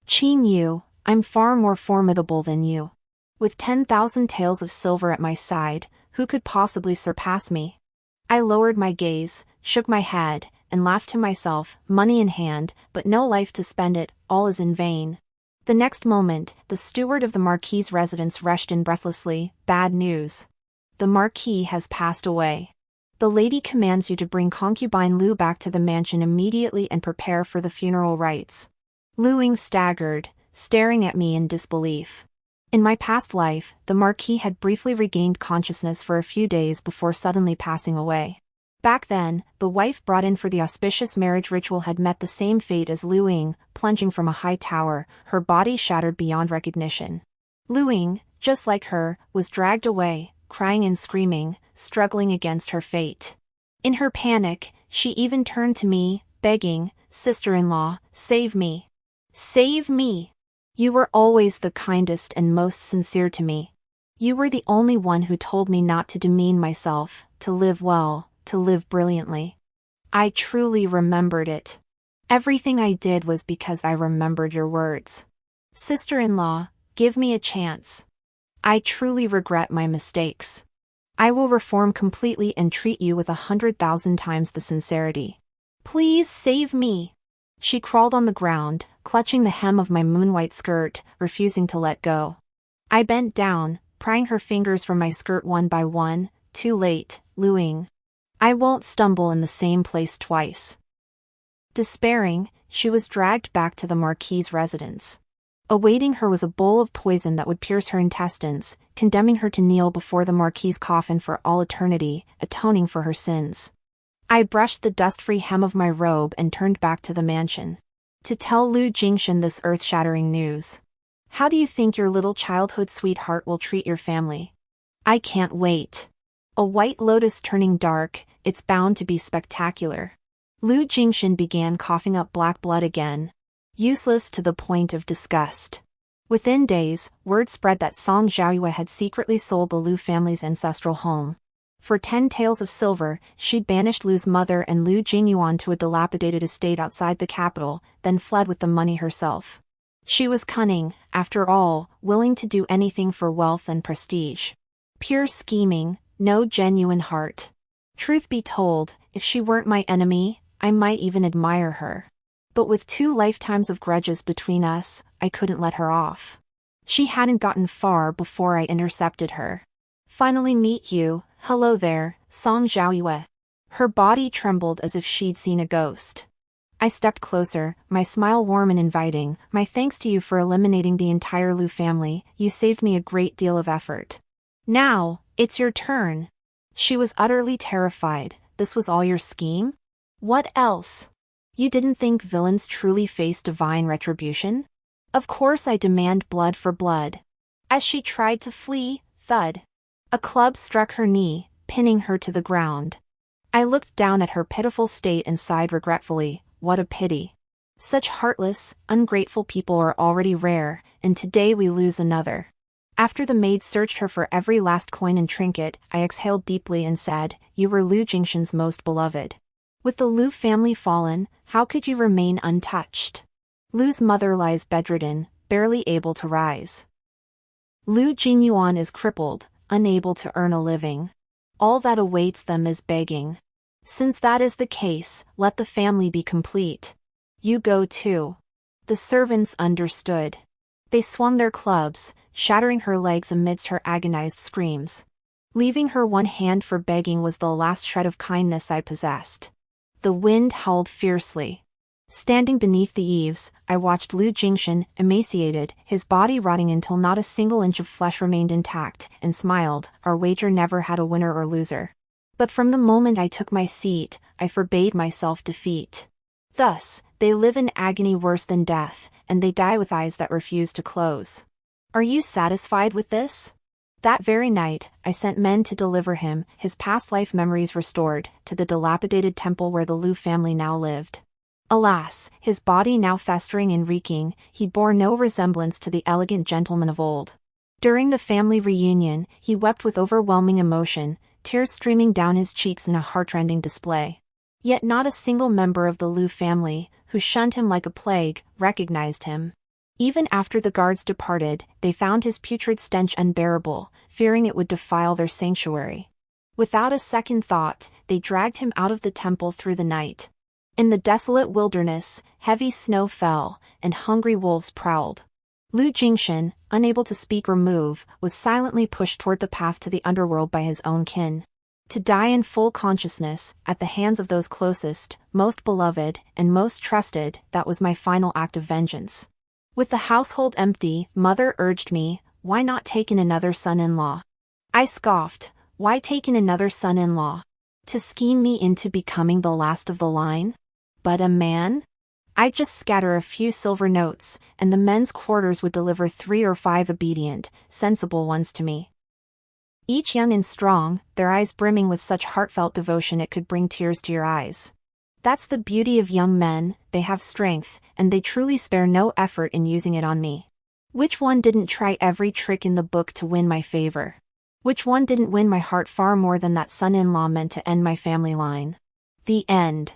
Qin Yu, I'm far more formidable than you. With 10,000 taels of silver at my side, who could possibly surpass me? I lowered my gaze, shook my head, and laughed to myself, money in hand, but no life to spend it, all is in vain. The next moment, the steward of the Marquis's residence rushed in breathlessly, bad news. The Marquis has passed away. The lady commands you to bring concubine Lu back to the mansion immediately and prepare for the funeral rites. Lu Ying staggered, staring at me in disbelief. In my past life, the Marquis had briefly regained consciousness for a few days before suddenly passing away. Back then, the wife brought in for the auspicious marriage ritual had met the same fate as Lu Ying, plunging from a high tower, her body shattered beyond recognition. Lu Ying, just like her, was dragged away, crying and screaming, struggling against her fate. In her panic, she even turned to me, begging, "Sister-in-law, save me. Save me. You were always the kindest and most sincere to me. You were the only one who told me not to demean myself, to live well, to live brilliantly." I truly remembered it. Everything I did was because I remembered your words. Sister-in-law, give me a chance. I truly regret my mistakes. I will reform completely and treat you with 100,000 times the sincerity. Please save me. She crawled on the ground, clutching the hem of my moon-white skirt, refusing to let go. I bent down, prying her fingers from my skirt one by one. Too late, Lu Ying. I won't stumble in the same place twice. Despairing, she was dragged back to the Marquis's residence. Awaiting her was a bowl of poison that would pierce her intestines, condemning her to kneel before the Marquis's coffin for all eternity, atoning for her sins. I brushed the dust-free hem of my robe and turned back to the mansion. To tell Lu Jingshan this earth-shattering news. How do you think your little childhood sweetheart will treat your family? I can't wait. A white lotus turning dark, it's bound to be spectacular. Lu Jingshan began coughing up black blood again. Useless to the point of disgust. Within days, word spread that Song Zhaoyue had secretly sold the Lu family's ancestral home. For 10 taels of silver, she'd banished Lu's mother and Lu Jingyuan to a dilapidated estate outside the capital, then fled with the money herself. She was cunning, after all, willing to do anything for wealth and prestige. Pure scheming, no genuine heart. Truth be told, if she weren't my enemy, I might even admire her. But with 2 lifetimes of grudges between us, I couldn't let her off. She hadn't gotten far before I intercepted her. Finally meet you, hello there, Song Zhaoyue. Her body trembled as if she'd seen a ghost. I stepped closer, my smile warm and inviting. My thanks to you for eliminating the entire Lu family, you saved me a great deal of effort. Now, it's your turn. She was utterly terrified. This was all your scheme? What else? You didn't think villains truly face divine retribution? Of course I demand blood for blood. As she tried to flee, thud. A club struck her knee, pinning her to the ground. I looked down at her pitiful state and sighed regretfully. What a pity. Such heartless, ungrateful people are already rare, and today we lose another. After the maid searched her for every last coin and trinket, I exhaled deeply and said, you were Lu Jingshan's most beloved. With the Lu family fallen, how could you remain untouched? Lu's mother lies bedridden, barely able to rise. Lu Jingyuan is crippled, unable to earn a living. All that awaits them is begging. Since that is the case, let the family be complete. You go too. The servants understood. They swung their clubs, shattering her legs amidst her agonized screams. Leaving her one hand for begging was the last shred of kindness I possessed. The wind howled fiercely. Standing beneath the eaves, I watched Lu Jingshan, emaciated, his body rotting until not a single inch of flesh remained intact, and smiled. Our wager never had a winner or loser. But from the moment I took my seat, I forbade myself defeat. Thus, they live in agony worse than death, and they die with eyes that refuse to close. Are you satisfied with this? That very night, I sent men to deliver him, his past life memories restored, to the dilapidated temple where the Lu family now lived. Alas, his body now festering and reeking, he bore no resemblance to the elegant gentleman of old. During the family reunion, he wept with overwhelming emotion, tears streaming down his cheeks in a heartrending display. Yet not a single member of the Lu family, who shunned him like a plague, recognized him. Even after the guards departed, they found his putrid stench unbearable, fearing it would defile their sanctuary. Without a second thought, they dragged him out of the temple through the night. In the desolate wilderness, heavy snow fell, and hungry wolves prowled. Lu Jingshan, unable to speak or move, was silently pushed toward the path to the underworld by his own kin. To die in full consciousness, at the hands of those closest, most beloved, and most trusted, that was my final act of vengeance. With the household empty, Mother urged me, why not take in another son-in-law? I scoffed, why take in another son-in-law? To scheme me into becoming the last of the line? But a man? I'd just scatter a few silver notes, and the men's quarters would deliver 3 or 5 obedient, sensible ones to me. Each young and strong, their eyes brimming with such heartfelt devotion it could bring tears to your eyes. That's the beauty of young men, they have strength, and they truly spare no effort in using it on me. Which one didn't try every trick in the book to win my favor? Which one didn't win my heart far more than that son-in-law meant to end my family line? The end.